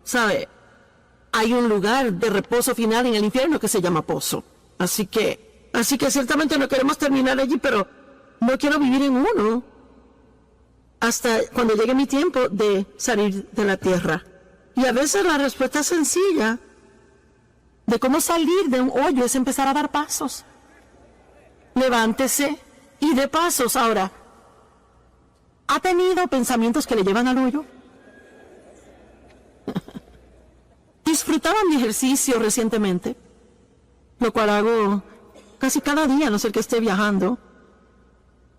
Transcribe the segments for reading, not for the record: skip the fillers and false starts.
¿sabe? Hay un lugar de reposo final en el infierno que se llama pozo. Así que ciertamente no queremos terminar allí, pero no quiero vivir en uno hasta cuando llegue mi tiempo de salir de la tierra. Y a veces la respuesta sencilla de cómo salir de un hoyo es empezar a dar pasos. Levántese y dé pasos. Ahora, ¿ha tenido pensamientos que le llevan al hoyo? Disfrutaba mi ejercicio recientemente, lo cual hago casi cada día, a no ser que esté viajando.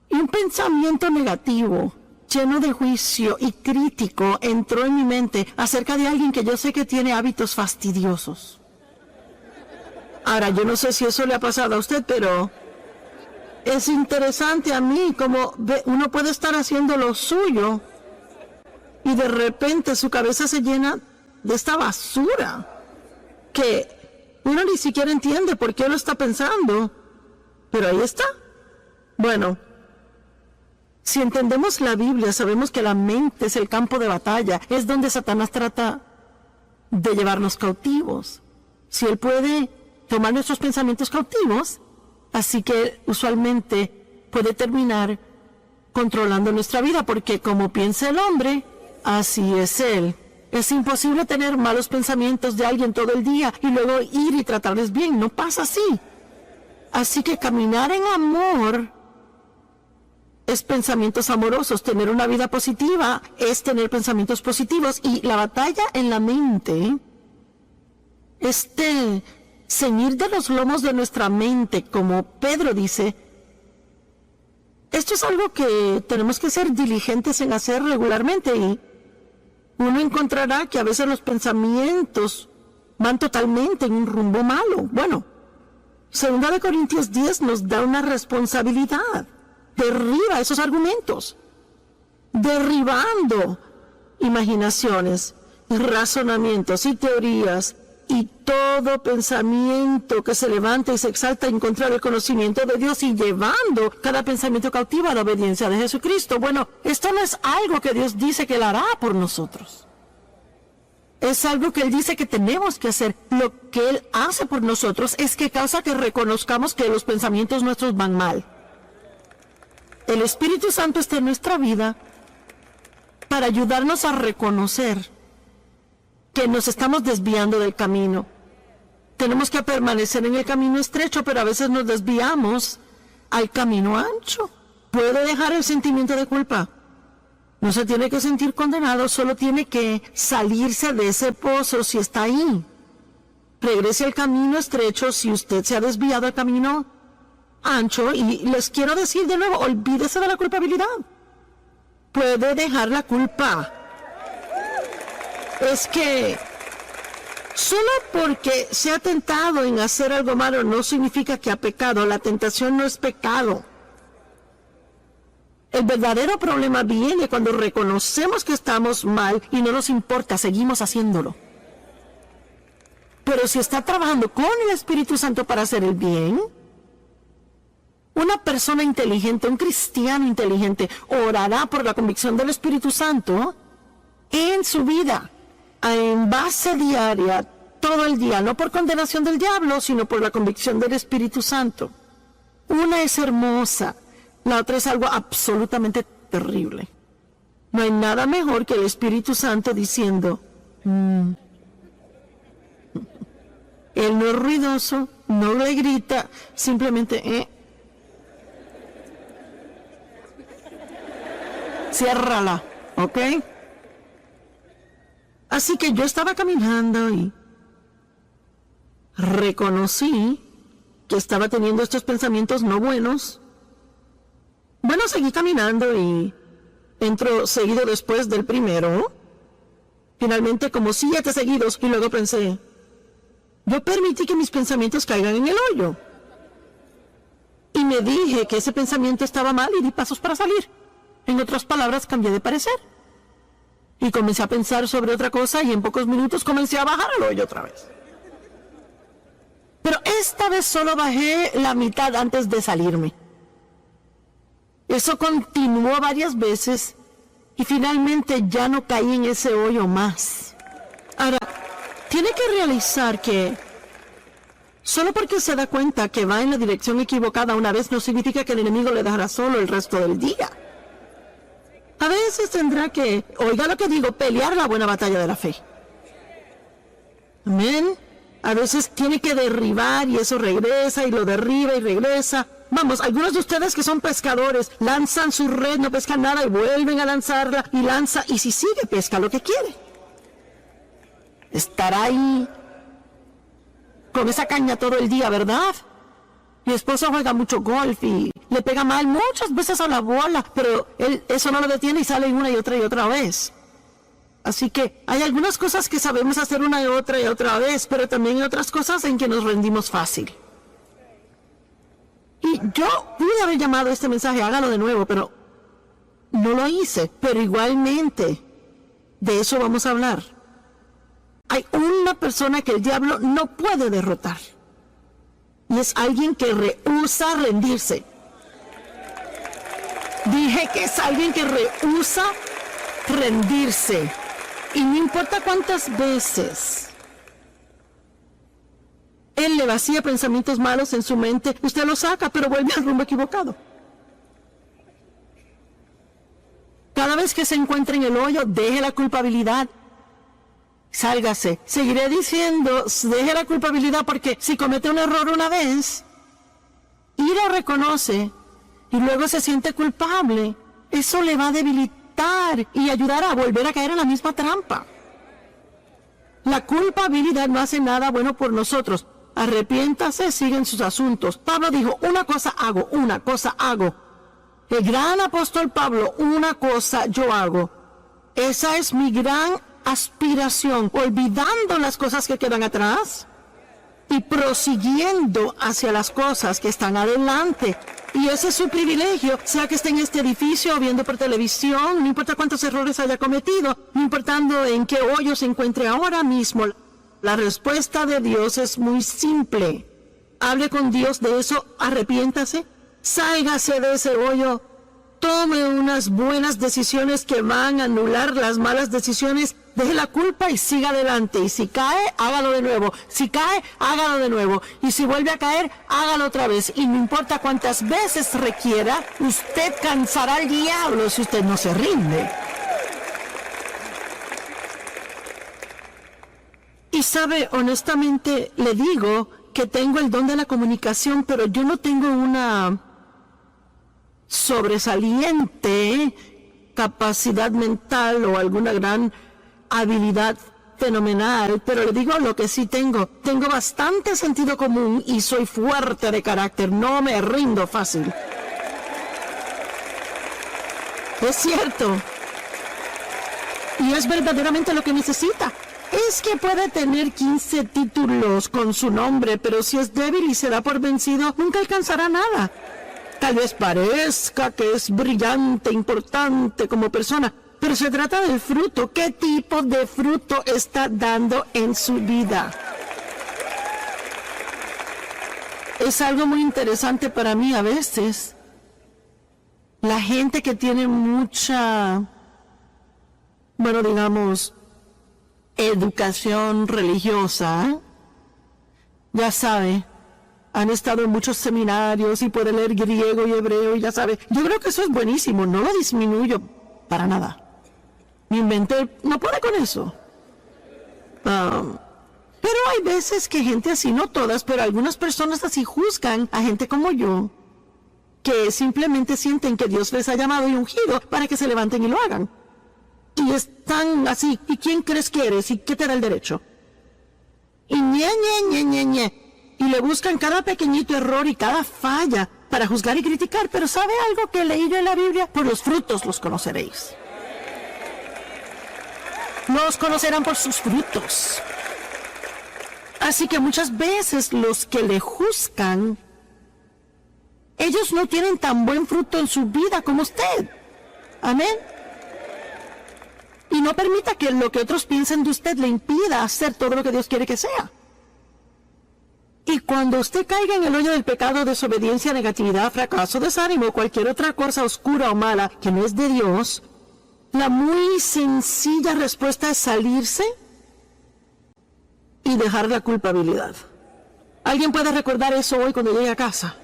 Y un pensamiento negativo, lleno de juicio y crítico, entró en mi mente acerca de alguien que yo sé que tiene hábitos fastidiosos. Ahora, yo no sé si eso le ha pasado a usted, pero es interesante a mí como uno puede estar haciendo lo suyo y de repente su cabeza se llena de esta basura que uno ni siquiera entiende por qué lo está pensando, pero ahí está. Bueno, si entendemos la Biblia, sabemos que la mente es el campo de batalla, es donde Satanás trata de llevarnos cautivos. Si él puede tomar nuestros pensamientos cautivos, así que usualmente puede terminar controlando nuestra vida, porque como piensa el hombre, así es él. Es imposible tener malos pensamientos de alguien todo el día y luego ir y tratarles bien. No pasa así. Así que caminar en amor es pensamientos amorosos. Tener una vida positiva es tener pensamientos positivos. Y la batalla en la mente, ceñir de los lomos de nuestra mente, como Pedro dice, esto es algo que tenemos que ser diligentes en hacer regularmente, y uno encontrará que a veces los pensamientos van totalmente en un rumbo malo. Bueno, 2 Corintios 10 nos da una responsabilidad. Derriba esos argumentos, derribando imaginaciones, razonamientos y teorías, y todo pensamiento que se levanta y se exalta en contra del conocimiento de Dios, y llevando cada pensamiento cautivo a la obediencia de Jesucristo. Bueno, esto no es algo que Dios dice que Él hará por nosotros. Es algo que Él dice que tenemos que hacer. Lo que Él hace por nosotros es que causa que reconozcamos que los pensamientos nuestros van mal. El Espíritu Santo está en nuestra vida para ayudarnos a reconocer que nos estamos desviando del camino. Tenemos que permanecer en el camino estrecho, pero a veces nos desviamos al camino ancho. Puede dejar el sentimiento de culpa. No se tiene que sentir condenado, solo tiene que salirse de ese pozo si está ahí. Regrese al camino estrecho si usted se ha desviado al camino ancho, y les quiero decir de nuevo, olvídese de la culpabilidad. Puede dejar la culpa. Es que solo porque se ha tentado en hacer algo malo no significa que ha pecado. La tentación no es pecado. El verdadero problema viene cuando reconocemos que estamos mal y no nos importa, seguimos haciéndolo. Pero si está trabajando con el Espíritu Santo para hacer el bien, una persona inteligente, un cristiano inteligente, orará por la convicción del Espíritu Santo en su vida, en base diaria, todo el día, no por condenación del diablo, sino por la convicción del Espíritu Santo. Una es hermosa, la otra es algo absolutamente terrible. No hay nada mejor que el Espíritu Santo diciendo, Él no es ruidoso, no le grita, simplemente, ciérrala, ¿ok? Así que yo estaba caminando y reconocí que estaba teniendo estos pensamientos no buenos. Bueno, seguí caminando y entro seguido después del primero. Finalmente como 7 seguidos, y luego pensé, yo permití que mis pensamientos caigan en el hoyo. Y me dije que ese pensamiento estaba mal y di pasos para salir. En otras palabras, cambié de parecer. Y comencé a pensar sobre otra cosa, y en pocos minutos comencé a bajar al hoyo otra vez. Pero esta vez solo bajé la mitad antes de salirme. Eso continuó varias veces y finalmente ya no caí en ese hoyo más. Ahora, tiene que realizar que solo porque se da cuenta que va en la dirección equivocada una vez no significa que el enemigo le dejará solo el resto del día. A veces tendrá que, oiga lo que digo, pelear la buena batalla de la fe. Amén. A veces tiene que derribar y eso regresa y lo derriba y regresa. Vamos, algunos de ustedes que son pescadores lanzan su red, no pescan nada y vuelven a lanzarla y lanza y si sigue pesca lo que quiere. Estará ahí con esa caña todo el día, ¿verdad? Mi esposo juega mucho golf y le pega mal muchas veces a la bola, pero él eso no lo detiene y sale una y otra vez. Así que hay algunas cosas que sabemos hacer una y otra vez, pero también hay otras cosas en que nos rendimos fácil. Y yo pude haber llamado este mensaje, hágalo de nuevo, pero no lo hice. Pero igualmente, de eso vamos a hablar. Hay una persona que el diablo no puede derrotar. Y es alguien que rehúsa rendirse. Dije que es alguien que rehúsa rendirse. Y no importa cuántas veces él le vacía pensamientos malos en su mente, usted lo saca, pero vuelve al rumbo equivocado. Cada vez que se encuentre en el hoyo, deje la culpabilidad. Sálgase. Seguiré diciendo, deje la culpabilidad porque si comete un error una vez y lo reconoce y luego se siente culpable, eso le va a debilitar y ayudar a volver a caer en la misma trampa. La culpabilidad no hace nada bueno por nosotros. Arrepiéntase, siguen sus asuntos. Pablo dijo, una cosa hago. El gran apóstol Pablo, una cosa yo hago. Esa es mi gran aspiración, olvidando las cosas que quedan atrás y prosiguiendo hacia las cosas que están adelante. Y ese es su privilegio, sea que esté en este edificio o viendo por televisión, no importa cuántos errores haya cometido, no importando en qué hoyo se encuentre ahora mismo. La respuesta de Dios es muy simple. Hable con Dios de eso, arrepiéntase, sálgase de ese hoyo, tome unas buenas decisiones que van a anular las malas decisiones, deje la culpa y siga adelante. Y si cae, hágalo de nuevo. Si cae, hágalo de nuevo. Y si vuelve a caer, hágalo otra vez. Y no importa cuántas veces requiera, usted cansará al diablo si usted no se rinde. Y sabe, honestamente le digo que tengo el don de la comunicación, pero yo no tengo una sobresaliente capacidad mental o alguna gran habilidad fenomenal, pero le digo lo que sí tengo bastante sentido común y soy fuerte de carácter, no me rindo fácil. Es cierto. Y es verdaderamente lo que necesita. Es que puede tener 15 títulos con su nombre, pero si es débil y se da por vencido, nunca alcanzará nada. Tal vez parezca que es brillante, importante como persona, pero se trata del fruto. ¿Qué tipo de fruto está dando en su vida? Es algo muy interesante para mí a veces. La gente que tiene mucha, bueno, digamos, educación religiosa, ya sabe, han estado en muchos seminarios y puede leer griego y hebreo y ya sabe. Yo creo que eso es buenísimo, no lo disminuyo para nada. Mi mente no puede con eso. Pero hay veces que gente así, no todas, pero algunas personas así juzgan a gente como yo, que simplemente sienten que Dios les ha llamado y ungido para que se levanten y lo hagan. Y están así, ¿y quién crees que eres? ¿Y qué te da el derecho? Y y le buscan cada pequeñito error y cada falla para juzgar y criticar. Pero ¿sabe algo que leí yo en la Biblia? Por los frutos los conoceréis. Los conocerán por sus frutos. Así que muchas veces los que le juzgan, ellos no tienen tan buen fruto en su vida como usted. Amén. Y no permita que lo que otros piensen de usted le impida hacer todo lo que Dios quiere que sea. Y cuando usted caiga en el hoyo del pecado, desobediencia, negatividad, fracaso, desánimo, cualquier otra cosa oscura o mala que no es de Dios, la muy sencilla respuesta es salirse y dejar la culpabilidad. ¿Alguien puede recordar eso hoy cuando llegue a casa?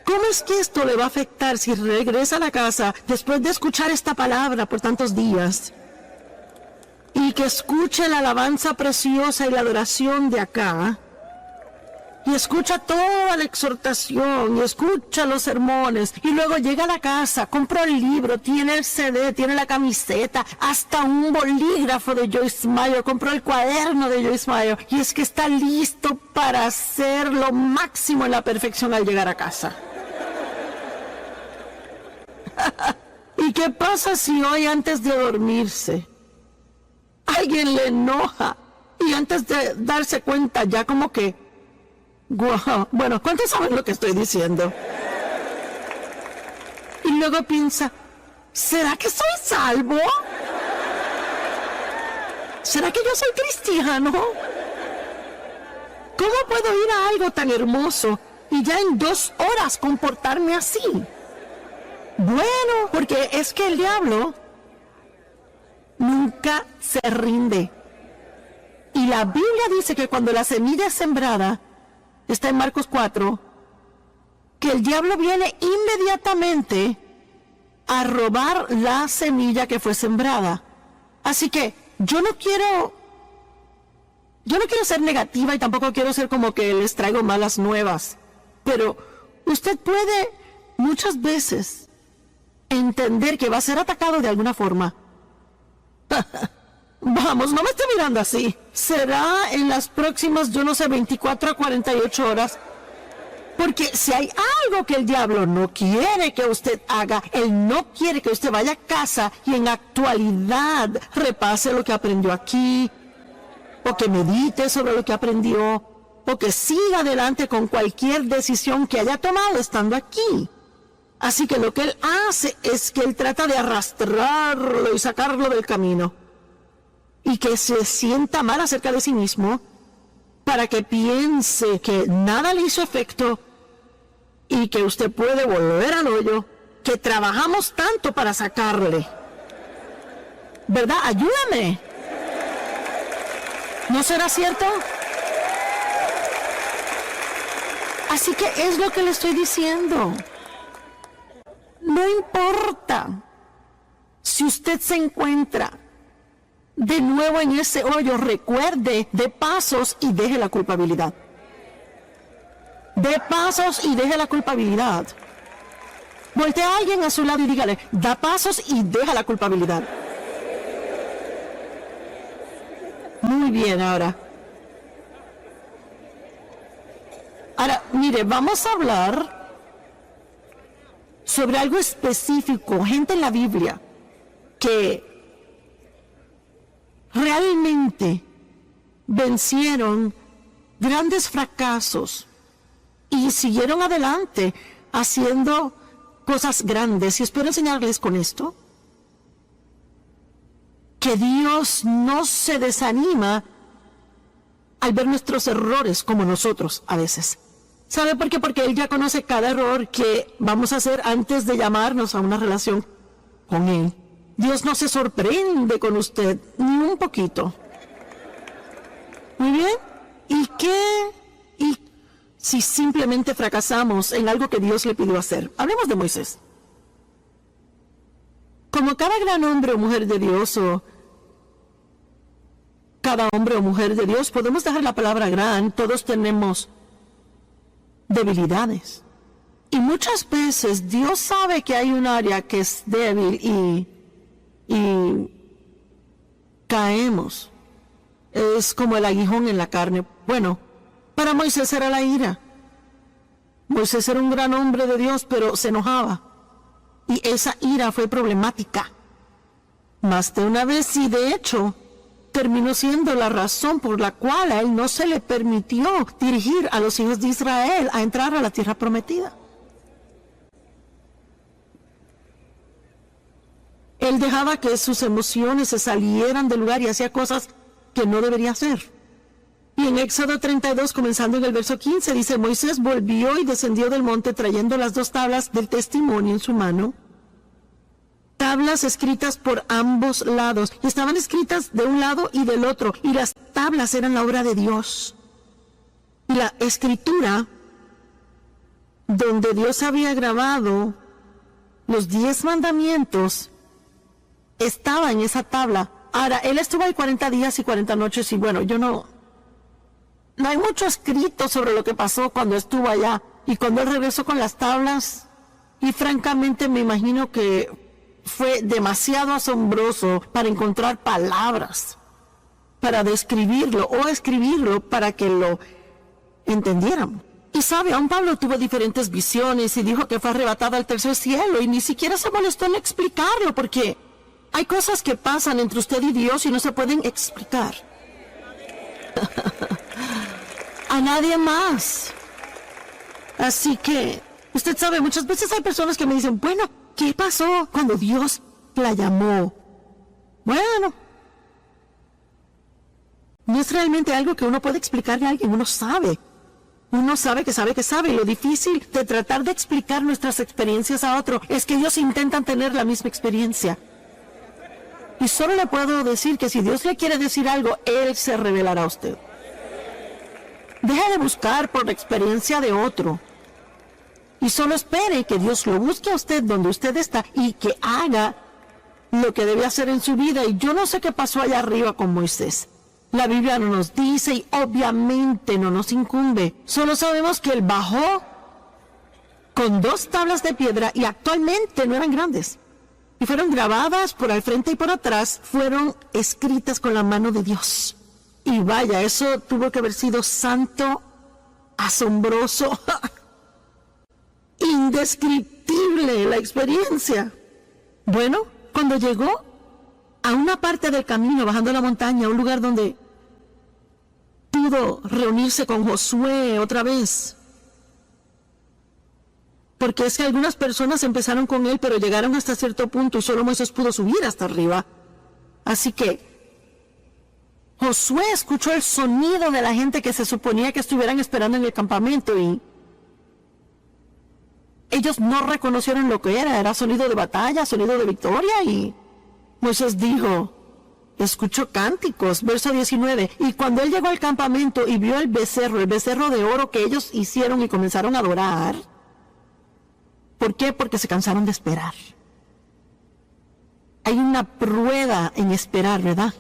¿Cómo es que esto le va a afectar si regresa a la casa después de escuchar esta palabra por tantos días? Y que escuche la alabanza preciosa y la adoración de acá. Y escucha toda la exhortación, y escucha los sermones, y luego llega a la casa, compra el libro, tiene el CD, tiene la camiseta, hasta un bolígrafo de Joyce Meyer, compró el cuaderno de Joyce Meyer, y es que está listo para hacer lo máximo en la perfección al llegar a casa. ¿Y qué pasa si hoy antes de dormirse alguien le enoja y antes de darse cuenta ya como que, wow, bueno, ¿cuántos saben lo que estoy diciendo? Y luego piensa, ¿será que soy salvo? ¿Será que yo soy cristiano? ¿Cómo puedo ir a algo tan hermoso y ya en 2 horas comportarme así? Bueno, porque es que el diablo nunca se rinde. Y la Biblia dice que cuando la semilla es sembrada, está en Marcos 4, que el diablo viene inmediatamente a robar la semilla que fue sembrada. Así que yo no quiero ser negativa y tampoco quiero ser como que les traigo malas nuevas. Pero usted puede muchas veces entender que va a ser atacado de alguna forma. Vamos, no me esté mirando así. Será en las próximas, 24 a 48 horas. Porque si hay algo que el diablo no quiere que usted haga, él no quiere que usted vaya a casa y en actualidad repase lo que aprendió aquí, o que medite sobre lo que aprendió, o que siga adelante con cualquier decisión que haya tomado estando aquí. Así que lo que él hace es que él trata de arrastrarlo y sacarlo del camino. Y que se sienta mal acerca de sí mismo para que piense que nada le hizo efecto y que usted puede volver al hoyo que trabajamos tanto para sacarle. ¿Verdad? Ayúdame. ¿No será cierto? Así que es lo que le estoy diciendo. No importa si usted se encuentra de nuevo en ese hoyo, recuerde, dé pasos y deje la culpabilidad. Dé pasos y deje la culpabilidad. Voltea a alguien a su lado y dígale, da pasos y deja la culpabilidad. Muy bien, ahora, mire, vamos a hablar sobre algo específico, gente en la Biblia que realmente vencieron grandes fracasos y siguieron adelante haciendo cosas grandes. Y espero enseñarles con esto que Dios no se desanima al ver nuestros errores como nosotros a veces. ¿Sabe por qué? Porque Él ya conoce cada error que vamos a hacer antes de llamarnos a una relación con Él. Dios no se sorprende con usted ni un poquito. Muy bien. ¿Y si simplemente fracasamos en algo que Dios le pidió hacer? Hablemos de Moisés. Como cada gran hombre o mujer de Dios, o cada hombre o mujer de Dios, podemos dejar la palabra gran, todos tenemos debilidades. Y muchas veces Dios sabe que hay un área que es débil y caemos. Es como el aguijón en la carne. Bueno, para Moisés era la ira. Moisés era un gran hombre de Dios, pero se enojaba. Y esa ira fue problemática. Más de una vez, y de hecho, terminó siendo la razón por la cual a él no se le permitió dirigir a los hijos de Israel a entrar a la tierra prometida. Él dejaba que sus emociones se salieran del lugar y hacía cosas que no debería hacer. Y en Éxodo 32, comenzando en el verso 15, dice, Moisés volvió y descendió del monte trayendo las 2 tablas del testimonio en su mano. tablas escritas por ambos lados, y estaban escritas de un lado y del otro, y las tablas eran la obra de Dios. Y la escritura, donde Dios había grabado los 10 mandamientos, estaba en esa tabla. Ahora, él estuvo ahí 40 días y 40 noches, y bueno, no hay mucho escrito sobre lo que pasó cuando estuvo allá, y cuando él regresó con las tablas, y francamente me imagino que fue demasiado asombroso para encontrar palabras para describirlo o escribirlo para que lo entendieran. Y sabe, aún Pablo tuvo diferentes visiones y dijo que fue arrebatado al tercer cielo, y ni siquiera se molestó en explicarlo, porque hay cosas que pasan entre usted y Dios y no se pueden explicar. A nadie más. Así que, usted sabe, muchas veces hay personas que me dicen, bueno, ¿qué pasó cuando Dios la llamó? Bueno, no es realmente algo que uno puede explicarle a alguien, uno sabe. Uno sabe que sabe que sabe. Y lo difícil de tratar de explicar nuestras experiencias a otro es que ellos intentan tener la misma experiencia. Y solo le puedo decir que si Dios le quiere decir algo, Él se revelará a usted. Deje de buscar por la experiencia de otro. Y solo espere que Dios lo busque a usted donde usted está y que haga lo que debe hacer en su vida. Y yo no sé qué pasó allá arriba con Moisés. La Biblia no nos dice y obviamente no nos incumbe. Solo sabemos que él bajó con 2 tablas de piedra y actualmente no eran grandes. Y fueron grabadas por al frente y por atrás, fueron escritas con la mano de Dios. Y vaya, eso tuvo que haber sido santo, asombroso, indescriptible la experiencia. Bueno, cuando llegó a una parte del camino, bajando la montaña, a un lugar donde pudo reunirse con Josué otra vez. Porque es que algunas personas empezaron con él, pero llegaron hasta cierto punto y solo Moisés pudo subir hasta arriba. Así que Josué escuchó el sonido de la gente que se suponía que estuvieran esperando en el campamento, y ellos no reconocieron lo que era sonido de batalla, sonido de victoria, y Moisés dijo, escuchó cánticos, verso 19, y cuando él llegó al campamento y vio el becerro de oro que ellos hicieron y comenzaron a adorar. ¿Por qué? Porque se cansaron de esperar. Hay una prueba en esperar, ¿verdad?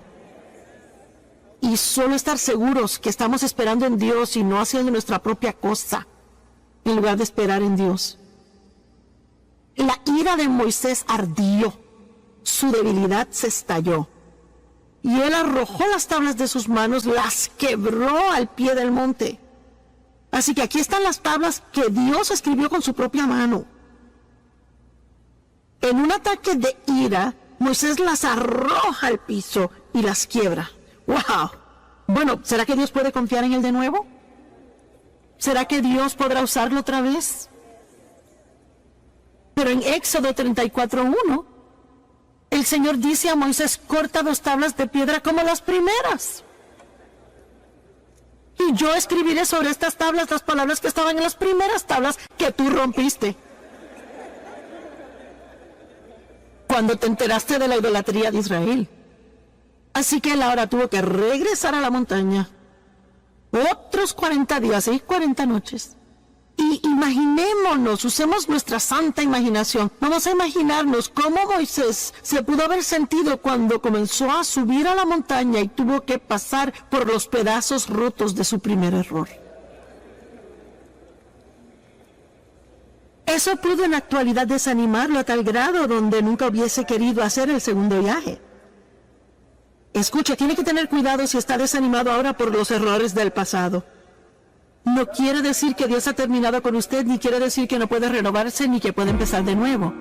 Y solo estar seguros que estamos esperando en Dios y no haciendo nuestra propia cosa, en lugar de esperar en Dios. La ira de Moisés ardió, su debilidad se estalló, y él arrojó las tablas de sus manos, las quebró al pie del monte. Así que aquí están las tablas que Dios escribió con su propia mano. En un ataque de ira, Moisés las arroja al piso y las quiebra. ¡Wow! Bueno, ¿será que Dios puede confiar en él de nuevo? ¿Será que Dios podrá usarlo otra vez? Pero en Éxodo 34:1, el Señor dice a Moisés, corta 2 tablas de piedra como las primeras. Y yo escribiré sobre estas tablas las palabras que estaban en las primeras tablas que tú rompiste. Cuando te enteraste de la idolatría de Israel. Así que él ahora tuvo que regresar a la montaña. Otros 40 días y 40 noches. Y imaginémonos, usemos nuestra santa imaginación. Vamos a imaginarnos cómo Moisés se pudo haber sentido cuando comenzó a subir a la montaña y tuvo que pasar por los pedazos rotos de su primer error. Eso pudo en la actualidad desanimarlo a tal grado donde nunca hubiese querido hacer el segundo viaje. Escuche, tiene que tener cuidado si está desanimado ahora por los errores del pasado. No quiere decir que Dios ha terminado con usted, ni quiere decir que no puede renovarse, ni que puede empezar de nuevo.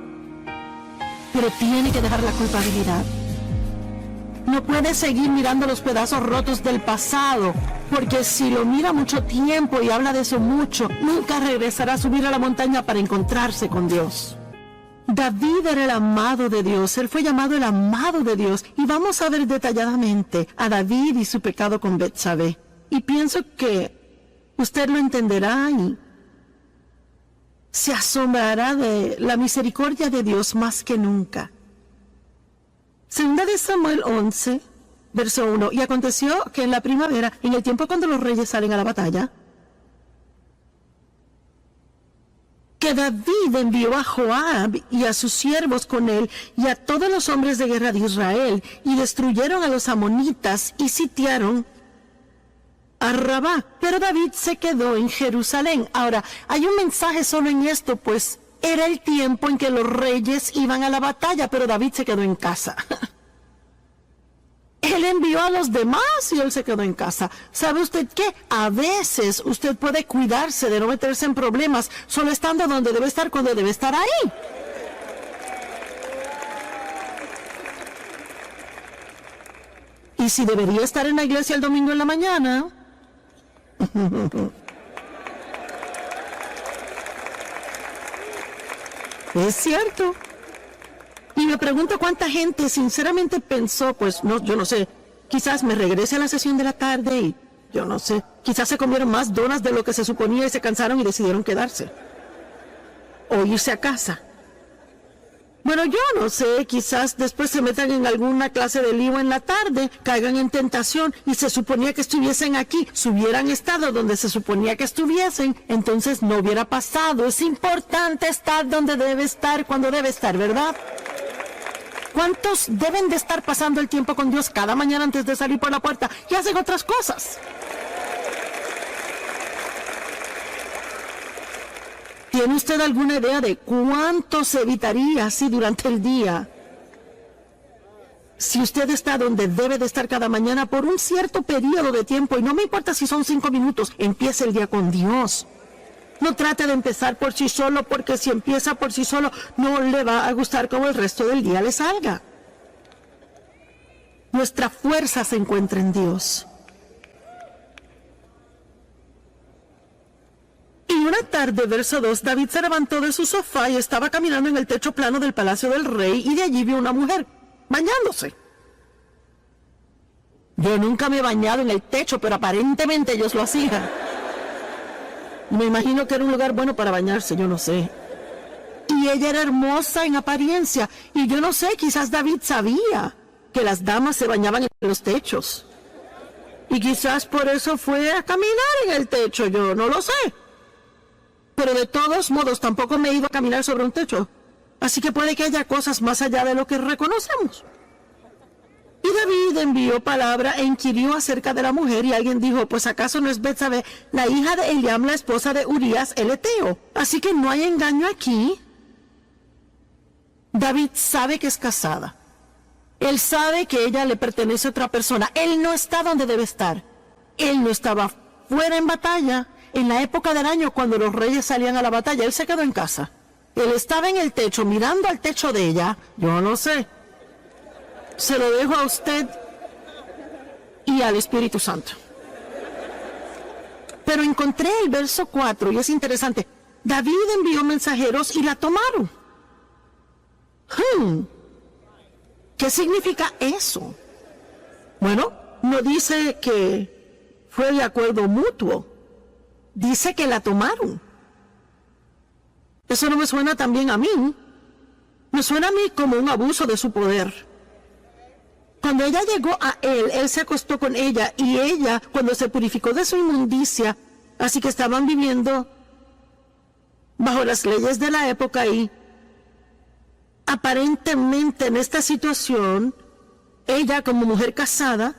Pero tiene que dejar la culpabilidad. No puede seguir mirando los pedazos rotos del pasado, porque si lo mira mucho tiempo y habla de eso mucho, nunca regresará a subir a la montaña para encontrarse con Dios. David era el amado de Dios, él fue llamado el amado de Dios, y vamos a ver detalladamente a David y su pecado con Betsabé. Y pienso que usted lo entenderá y se asombrará de la misericordia de Dios más que nunca. Segunda de Samuel 11, verso 1. Y aconteció que en la primavera, en el tiempo cuando los reyes salen a la batalla, que David envió a Joab y a sus siervos con él y a todos los hombres de guerra de Israel, y destruyeron a los amonitas y sitiaron a Rabá. Pero David se quedó en Jerusalén. Ahora, hay un mensaje solo en esto, pues era el tiempo en que los reyes iban a la batalla, pero David se quedó en casa. Él envió a los demás y él se quedó en casa. ¿Sabe usted qué? A veces usted puede cuidarse de no meterse en problemas solo estando donde debe estar cuando debe estar ahí. Y si debería estar en la iglesia el domingo en la mañana... Es cierto. Y me pregunto cuánta gente sinceramente pensó, pues no, yo no sé, quizás me regrese a la sesión de la tarde y yo no sé, quizás se comieron más donas de lo que se suponía y se cansaron y decidieron quedarse. O irse a casa. Bueno, yo no sé, quizás después se metan en alguna clase de lío en la tarde, caigan en tentación y se suponía que estuviesen aquí. Si hubieran estado donde se suponía que estuviesen, entonces no hubiera pasado. Es importante estar donde debe estar, cuando debe estar, ¿verdad? ¿Cuántos deben de estar pasando el tiempo con Dios cada mañana antes de salir por la puerta y hacen otras cosas? ¿Tiene usted alguna idea de cuánto se evitaría así durante el día? Si usted está donde debe de estar cada mañana por un cierto periodo de tiempo, y no me importa si son 5 minutos, empiece el día con Dios. No trate de empezar por sí solo, porque si empieza por sí solo, no le va a gustar cómo el resto del día le salga. Nuestra fuerza se encuentra en Dios. Y una tarde, verso 2, David se levantó de su sofá y estaba caminando en el techo plano del palacio del rey, y de allí vio una mujer bañándose. Yo nunca me he bañado en el techo, pero aparentemente ellos lo hacían. Me imagino que era un lugar bueno para bañarse, yo no sé. Y ella era hermosa en apariencia, y yo no sé, quizás David sabía que las damas se bañaban en los techos. Y quizás por eso fue a caminar en el techo, yo no lo sé. Pero de todos modos tampoco me he ido a caminar sobre un techo. Así que puede que haya cosas más allá de lo que reconocemos. Y David envió palabra e inquirió acerca de la mujer, y alguien dijo, pues acaso no es Betsabé, la hija de Eliam, la esposa de Urías el Eteo. Así que no hay engaño aquí. David sabe que es casada. Él sabe que ella le pertenece a otra persona. Él no está donde debe estar. Él no estaba fuera en batalla. En la época del año, cuando los reyes salían a la batalla, él se quedó en casa. Él estaba en el techo, mirando al techo de ella. Yo no sé. Se lo dejo a usted y al Espíritu Santo. Pero encontré el verso 4 y es interesante. David envió mensajeros y la tomaron. ¿Qué significa eso? Bueno, no dice que fue de acuerdo mutuo. Dice que la tomaron. Eso no me suena tan bien a mí. Me suena a mí como un abuso de su poder. Cuando ella llegó a él se acostó con ella, y ella, cuando se purificó de su inmundicia, así que estaban viviendo bajo las leyes de la época, y aparentemente en esta situación, ella como mujer casada,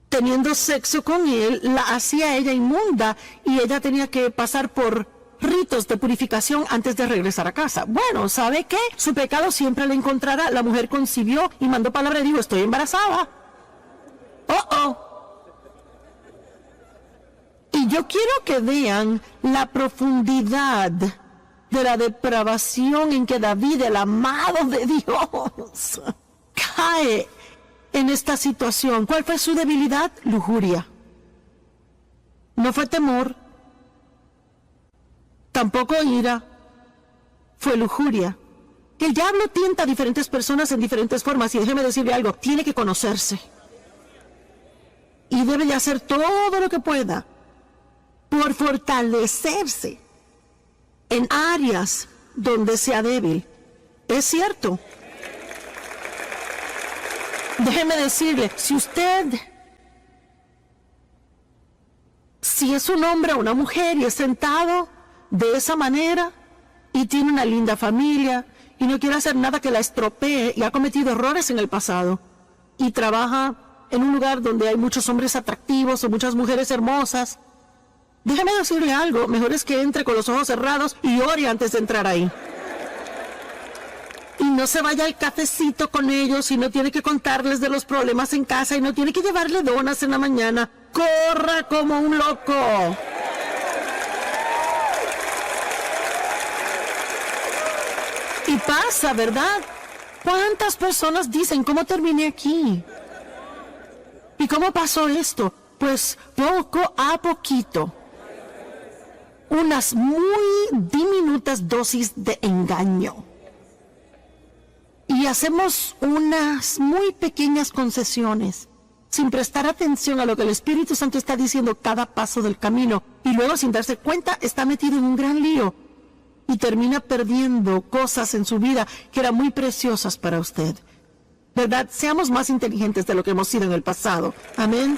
teniendo sexo con él, la hacía ella inmunda, y ella tenía que pasar por ritos de purificación antes de regresar a casa. Bueno, ¿sabe qué? Su pecado siempre le encontrará. La mujer concibió y mandó palabra y dijo, estoy embarazada. Y yo quiero que vean la profundidad de la depravación en que David, el amado de Dios, cae en esta situación. ¿Cuál fue su debilidad? Lujuria. No fue temor, tampoco ira, fue lujuria. El diablo tienta a diferentes personas en diferentes formas, y déjeme decirle algo, tiene que conocerse. Y debe de hacer todo lo que pueda por fortalecerse en áreas donde sea débil. Es cierto. Déjeme decirle, si es un hombre o una mujer y es sentado de esa manera y tiene una linda familia y no quiere hacer nada que la estropee y ha cometido errores en el pasado y trabaja en un lugar donde hay muchos hombres atractivos o muchas mujeres hermosas, déjeme decirle algo, mejor es que entre con los ojos cerrados y ore antes de entrar ahí. Y no se vaya al cafecito con ellos y no tiene que contarles de los problemas en casa y no tiene que llevarle donas en la mañana. ¡Corra como un loco! Y pasa, ¿verdad? ¿Cuántas personas dicen, ¿cómo terminé aquí? ¿Y cómo pasó esto? Pues poco a poquito. Unas muy diminutas dosis de engaño. Y hacemos unas muy pequeñas concesiones, sin prestar atención a lo que el Espíritu Santo está diciendo cada paso del camino. Y luego, sin darse cuenta, está metido en un gran lío. Y termina perdiendo cosas en su vida que eran muy preciosas para usted. ¿Verdad? Seamos más inteligentes de lo que hemos sido en el pasado. Amén.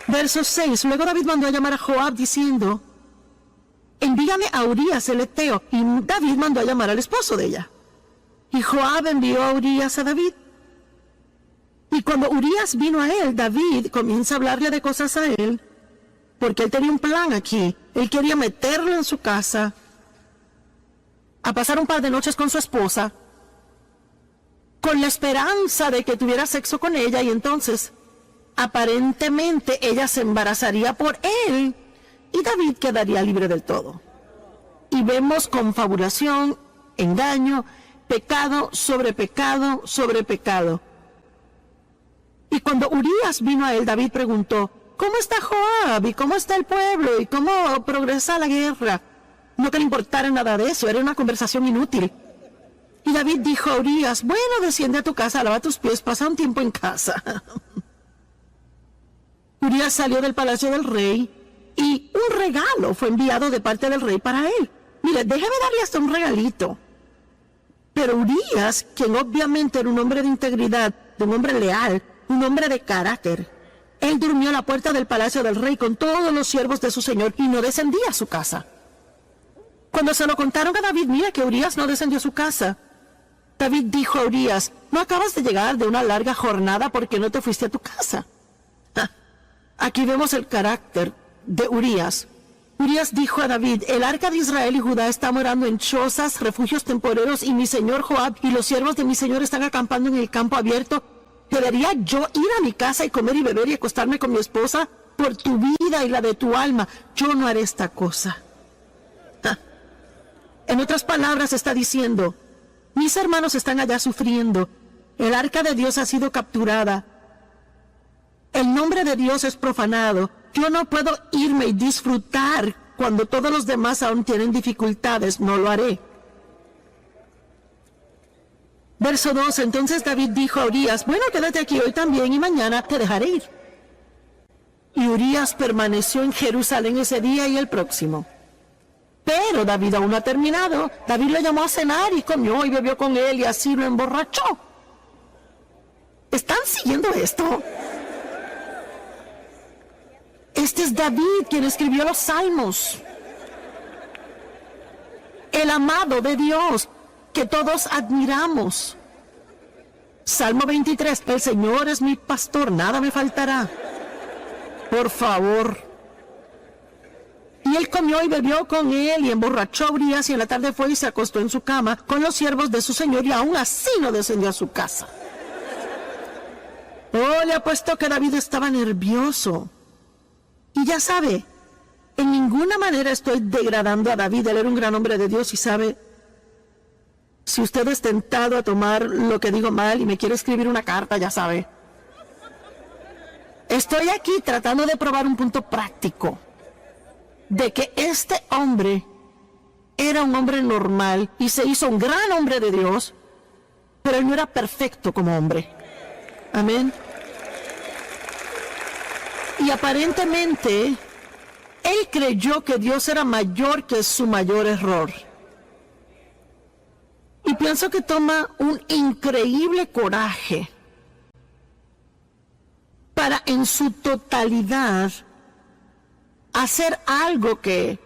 Verso 6. Luego David mandó a llamar a Joab diciendo: envíame a Urías el Eteo. Y David mandó a llamar al esposo de ella. Y Joab envió a Urías a David. Y cuando Urías vino a él, David comienza a hablarle de cosas a él, porque él tenía un plan aquí. Él quería meterlo en su casa, a pasar un par de noches con su esposa, con la esperanza de que tuviera sexo con ella, y entonces, aparentemente, ella se embarazaría por él, y David quedaría libre del todo. Y vemos confabulación, engaño, pecado sobre pecado sobre pecado. Y cuando Urías vino a él, David preguntó: ¿cómo está Joab? ¿Y cómo está el pueblo? ¿Y cómo progresa la guerra? No que le importara nada de eso, era una conversación inútil. Y David dijo a Urías: bueno, desciende a tu casa, lava tus pies, pasa un tiempo en casa. Urías salió del palacio del rey y un regalo fue enviado de parte del rey para él. Mire, déjeme darle hasta un regalito. Pero Urías, quien obviamente era un hombre de integridad, un hombre leal, un hombre de carácter, él durmió a la puerta del palacio del rey con todos los siervos de su señor y no descendía a su casa. Cuando se lo contaron a David, mira que Urías no descendió a su casa. David dijo a Urías: ¿no acabas de llegar de una larga jornada porque no te fuiste a tu casa? Aquí vemos el carácter de Urías. Urías dijo a David: el arca de Israel y Judá está morando en chozas, refugios temporeros, y mi señor Joab y los siervos de mi señor están acampando en el campo abierto. ¿Debería yo ir a mi casa y comer y beber y acostarme con mi esposa? Por tu vida y la de tu alma, yo no haré esta cosa. En otras palabras, está diciendo: mis hermanos están allá sufriendo, el arca de Dios ha sido capturada, el nombre de Dios es profanado, yo no puedo irme y disfrutar cuando todos los demás aún tienen dificultades, no lo haré. Verso 2, entonces David dijo a Urías: bueno, quédate aquí hoy también y mañana te dejaré ir. Y Urías permaneció en Jerusalén ese día y el próximo. Pero David aún no ha terminado. David lo llamó a cenar y comió y bebió con él y así lo emborrachó. ¿Están siguiendo esto? Este es David quien escribió los Salmos. El amado de Dios que todos admiramos. Salmo 23, el Señor es mi pastor, nada me faltará. Por favor. Y él comió y bebió con él y emborrachó a Urías y en la tarde fue y se acostó en su cama con los siervos de su señor y aún así no descendió a su casa. Oh, le apuesto que David estaba nervioso. Y ya sabe, en ninguna manera estoy degradando a David, él era un gran hombre de Dios y sabe, si usted es tentado a tomar lo que digo mal y me quiere escribir una carta, ya sabe. Estoy aquí tratando de probar un punto práctico, de que este hombre era un hombre normal y se hizo un gran hombre de Dios, pero él no era perfecto como hombre. Amén. Y aparentemente, él creyó que Dios era mayor que su mayor error. Y pienso que toma un increíble coraje para en su totalidad hacer algo que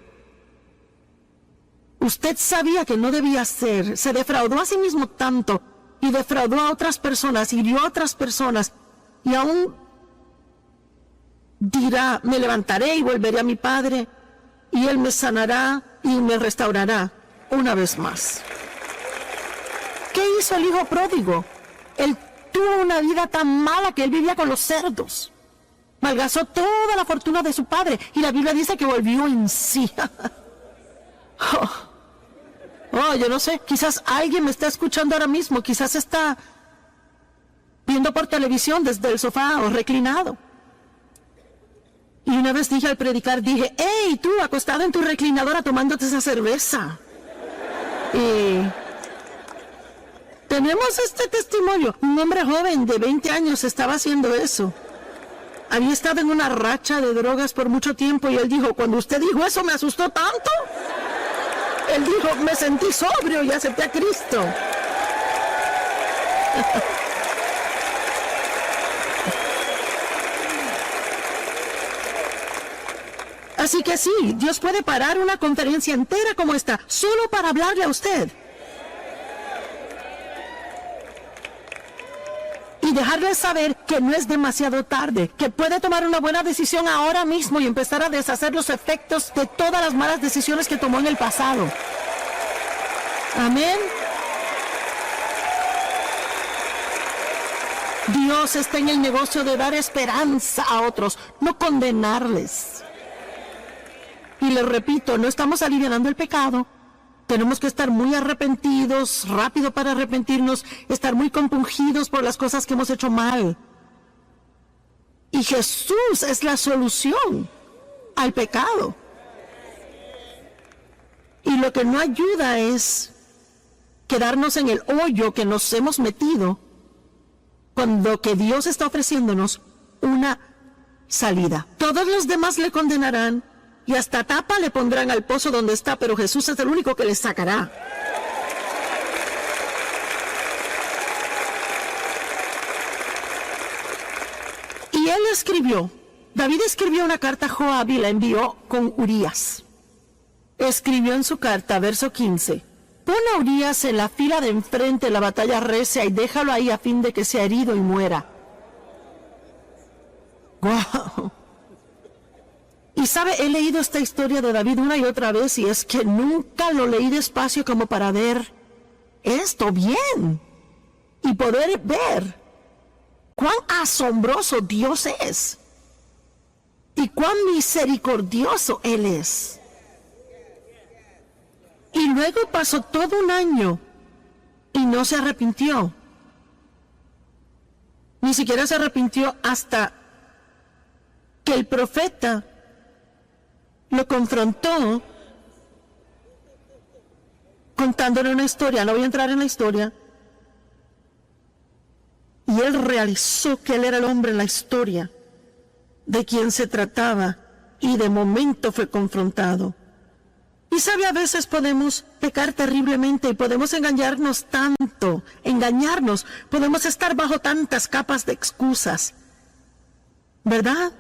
usted sabía que no debía hacer. Se defraudó a sí mismo tanto y defraudó a otras personas, hirió a otras personas y aún dirá: me levantaré y volveré a mi padre y él me sanará y me restaurará una vez más. ¿Qué hizo el hijo pródigo? Él tuvo una vida tan mala que él vivía con los cerdos. Malgastó toda la fortuna de su padre y la Biblia dice que volvió en sí. Yo no sé, quizás alguien me está escuchando ahora mismo, quizás está viendo por televisión desde el sofá o reclinado. Y una vez dije al predicar, dije: ¡hey, tú, acostado en tu reclinadora tomándote esa cerveza! Y tenemos este testimonio. Un hombre joven de 20 años estaba haciendo eso. Había estado en una racha de drogas por mucho tiempo y él dijo: cuando usted dijo eso me asustó tanto. Él dijo: me sentí sobrio y acepté a Cristo. Así que sí, Dios puede parar una conferencia entera como esta, solo para hablarle a usted. Y dejarle saber que no es demasiado tarde, que puede tomar una buena decisión ahora mismo y empezar a deshacer los efectos de todas las malas decisiones que tomó en el pasado. Amén. Dios está en el negocio de dar esperanza a otros, no condenarles. Y les repito, no estamos alivianando el pecado. Tenemos que estar muy arrepentidos, rápido para arrepentirnos, estar muy compungidos por las cosas que hemos hecho mal. Y Jesús es la solución al pecado. Y lo que no ayuda es quedarnos en el hoyo que nos hemos metido, cuando que Dios está ofreciéndonos una salida. Todos los demás le condenarán y hasta tapa le pondrán al pozo donde está, pero Jesús es el único que le sacará. Y él escribió, David escribió una carta a Joab y la envió con Urías. Escribió en su carta, verso 15: pon a Urías en la fila de enfrente, la batalla recia, y déjalo ahí a fin de que sea herido y muera. ¡Wow! Y sabe, he leído esta historia de David una y otra vez y es que nunca lo leí despacio como para ver esto bien y poder ver cuán asombroso Dios es y cuán misericordioso Él es. Y luego pasó todo un año y no se arrepintió. Ni siquiera se arrepintió hasta que el profeta lo confrontó contándole una historia. No voy a entrar en la historia. Y él realizó que él era el hombre en la historia de quien se trataba y de momento fue confrontado. Y sabe, a veces podemos pecar terriblemente y podemos engañarnos tanto, podemos estar bajo tantas capas de excusas, ¿verdad?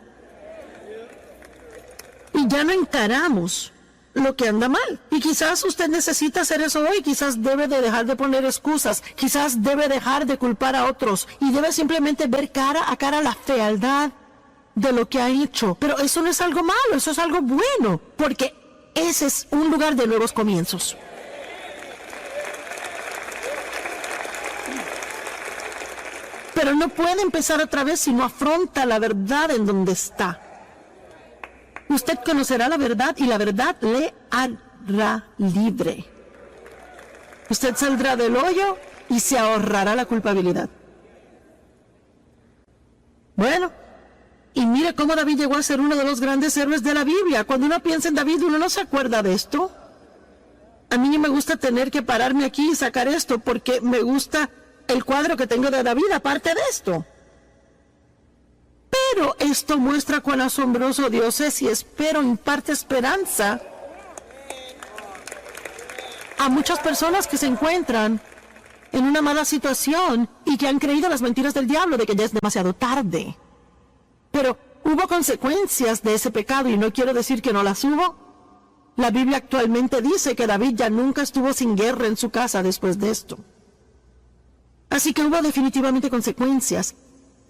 Y ya no encaramos lo que anda mal. Y quizás usted necesita hacer eso hoy, quizás debe de dejar de poner excusas, quizás debe dejar de culpar a otros y debe simplemente ver cara a cara la fealdad de lo que ha hecho. Pero eso no es algo malo, eso es algo bueno, porque ese es un lugar de nuevos comienzos. Pero no puede empezar otra vez si no afronta la verdad en donde está. Usted conocerá la verdad y la verdad le hará libre. Usted saldrá del hoyo y se ahorrará la culpabilidad. Bueno, y mire cómo David llegó a ser uno de los grandes héroes de la Biblia. Cuando uno piensa en David, uno no se acuerda de esto. A mí no me gusta tener que pararme aquí y sacar esto porque me gusta el cuadro que tengo de David aparte de esto. Pero esto muestra cuán asombroso Dios es y espero imparte esperanza a muchas personas que se encuentran en una mala situación y que han creído las mentiras del diablo de que ya es demasiado tarde. Pero hubo consecuencias de ese pecado y no quiero decir que no las hubo. La Biblia actualmente dice que David ya nunca estuvo sin guerra en su casa después de esto. Así que hubo definitivamente consecuencias.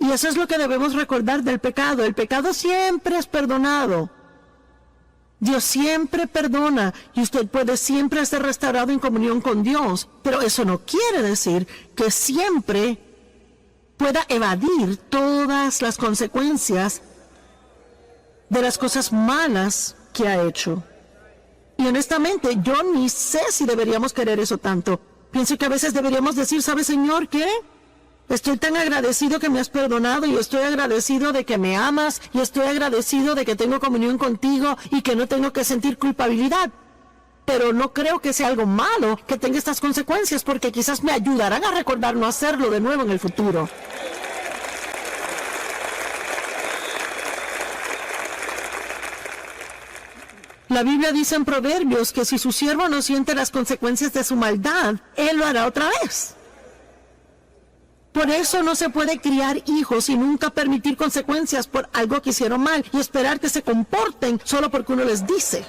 Y eso es lo que debemos recordar del pecado. El pecado siempre es perdonado. Dios siempre perdona y usted puede siempre ser restaurado en comunión con Dios. Pero eso no quiere decir que siempre pueda evadir todas las consecuencias de las cosas malas que ha hecho. Y honestamente, yo ni sé si deberíamos querer eso tanto. Pienso que a veces deberíamos decir, ¿sabe, Señor, qué? Estoy tan agradecido que me has perdonado y estoy agradecido de que me amas y estoy agradecido de que tengo comunión contigo y que no tengo que sentir culpabilidad. Pero no creo que sea algo malo que tenga estas consecuencias porque quizás me ayudarán a recordar no hacerlo de nuevo en el futuro. La Biblia dice en Proverbios que si su siervo no siente las consecuencias de su maldad, él lo hará otra vez. Por eso no se puede criar hijos y nunca permitir consecuencias por algo que hicieron mal y esperar que se comporten solo porque uno les dice.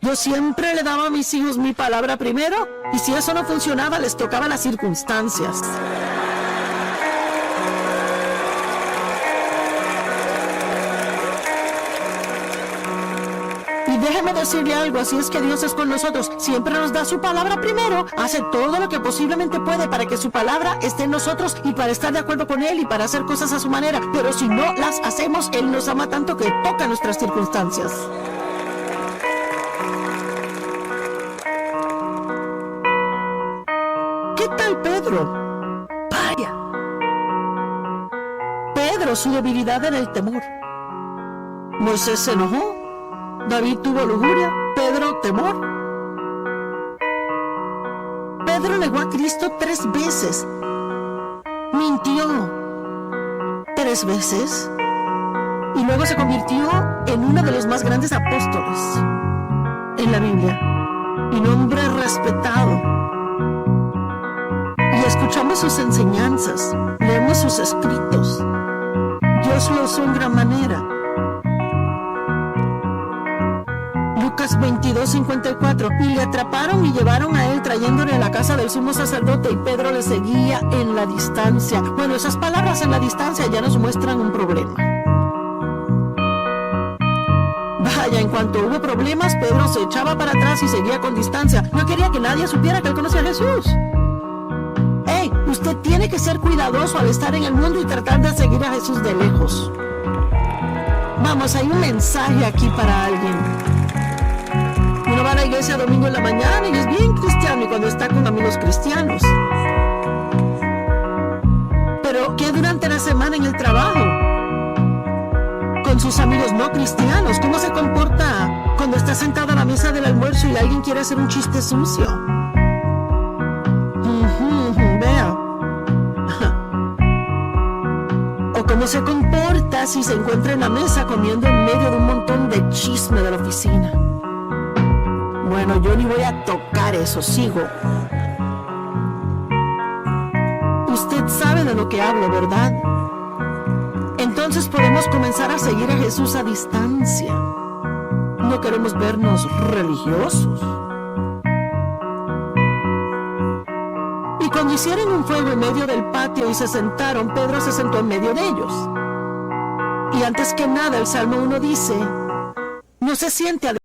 Yo siempre le daba a mis hijos mi palabra primero y si eso no funcionaba les tocaba las circunstancias. Y déjeme decirle algo, así es que Dios es con nosotros, siempre nos da su palabra primero, hace todo lo que posiblemente puede para que su palabra esté en nosotros y para estar de acuerdo con Él y para hacer cosas a su manera, pero si no las hacemos, Él nos ama tanto que toca nuestras circunstancias. ¿Qué tal Pedro? Vaya. Pedro, su debilidad era el temor. Moisés se enojó. David tuvo lujuria, Pedro temor. Pedro negó a Cristo 3 veces. Mintió 3 veces. Y luego se convirtió en uno de los más grandes apóstoles en la Biblia. Un hombre respetado. Y escuchamos sus enseñanzas, leemos sus escritos. Dios lo usó en gran manera. Lucas 22:54, y le atraparon y llevaron a él trayéndole a la casa del sumo sacerdote y Pedro le seguía en la distancia. Bueno, esas palabras en la distancia ya nos muestran un problema. Vaya, en cuanto hubo problemas, Pedro se echaba para atrás y seguía con distancia. No quería que nadie supiera que él conocía a Jesús. ¡Hey! Usted tiene que ser cuidadoso al estar en el mundo y tratar de seguir a Jesús de lejos. Vamos, hay un mensaje aquí para alguien. Uno va a la iglesia domingo en la mañana y es bien cristiano y cuando está con amigos cristianos. Pero ¿qué durante la semana en el trabajo? Con sus amigos no cristianos. ¿Cómo se comporta cuando está sentado a la mesa del almuerzo y alguien quiere hacer un chiste sucio? Vea. O cómo se comporta si se encuentra en la mesa comiendo en medio de un montón de chisme de la oficina. Bueno, yo ni voy a tocar eso, sigo. Usted sabe de lo que hablo, ¿verdad? Entonces podemos comenzar a seguir a Jesús a distancia. No queremos vernos religiosos. Y cuando hicieron un fuego en medio del patio y se sentaron, Pedro se sentó en medio de ellos. Y antes que nada, el Salmo 1 dice, no se siente